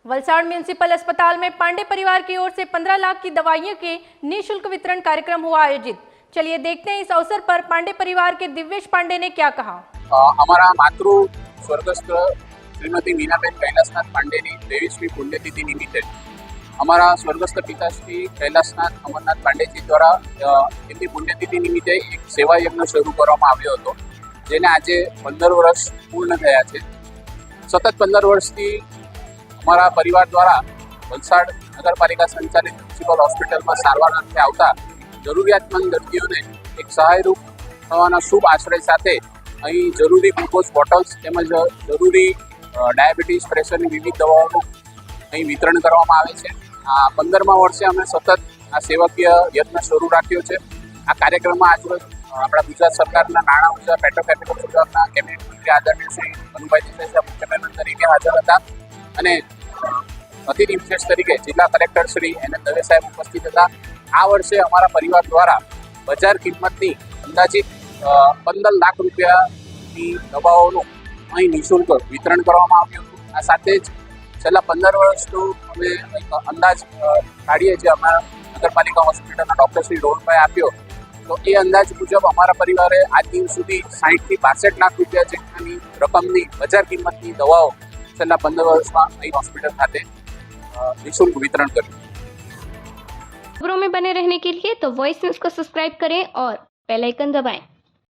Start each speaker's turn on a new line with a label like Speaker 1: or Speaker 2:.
Speaker 1: Valsad municipal अस्पताल में पांडे परिवार की ओर से 15 लाख की दवाइयों के निःशुल्क वितरण कार्यक्रम हुआ आयोजित। चलिए देखते हैं इस अवसर पर पांडे परिवार के दिव्येश पांडे ने क्या कहा।
Speaker 2: हमारा मातृ स्वर्गस्थ श्रीमती मीनाबेन कैलासनाथ पांडेनी 23મી પુણ્યતિથિ નિમિત્તે અમારા સ્વર્ગસ્થ પિતાશ્રી कैलासनाथ અમરનાથ પાંડેજી દ્વારા એમની પુણ્યતિથિ નિમિત્તે એક સેવા યજ્ઞ શરૂ કરવામાં આવ્યો હતો, જેને આજે 15 વર્ષ પૂર્ણ થયા છે। સતત 15 વર્ષથી અમારા પરિવાર દ્વારા વલસાડ નગરપાલિકા સંચાલિત મ્યુનિસિપલ હોસ્પિટલમાં સારવાર અર્થે આવતા જરૂરિયાતમંદ દર્દીઓને એક સહાયરૂપ થવાના શુભ આશ્રય સાથે અહીં જરૂરી ગ્લુકોઝ બોટલ્સ તેમજ જરૂરી ડાયાબિટીસ પ્રેશરની વિવિધ દવાઓનું અહીં વિતરણ કરવામાં આવે છે। આ 15મા વર્ષે અમે સતત આ સેવાકીય યજ્ઞ શરૂ રાખ્યો છે। આ કાર્યક્રમમાં આજરોજ આપણા ગુજરાત સરકારના નાણાં ઉર્જા પેટ્રોકેમિકલ વિભાગના કેબિનેટ મંત્રી આદરણીય શ્રી અનુભાઈ દેસાઈ સાહેબ મુખ્ય મહેમાન તરીકે હાજર હતા અને અતિથિ વિશેષ તરીકે જિલ્લા કલેક્ટર શ્રી NN દવે સાહેબ ઉપસ્થિત હતા। આ વર્ષે અમારા પરિવાર દ્વારા બજાર કિંમતની અંદાજિત 15 લાખ રૂપિયાની દવાઓનું અહીં નિઃશુલ્ક વિતરણ કરવામાં આવ્યું હતું। આ સાથે જ છેલ્લા 15 વર્ષનો અમે એક અંદાજ કાઢીએ છીએ અમારા નગરપાલિકા હોસ્પિટલના ડૉક્ટર શ્રી રોહનભાઈ આપ્યો, તો એ અંદાજ મુજબ અમારા પરિવારે આજ દિન સુધી 60 થી 62 લાખ રૂપિયા જેટલાની રકમની બજાર કિંમતની દવાઓ છેલ્લા 15 વર્ષમાં અહીં હોસ્પિટલ ખાતે निःशुल्क वितरण करें।
Speaker 3: खबरों में बने रहने के लिए तो वॉइस न्यूज़ को सब्सक्राइब करें और बेल आइकन दबाएं।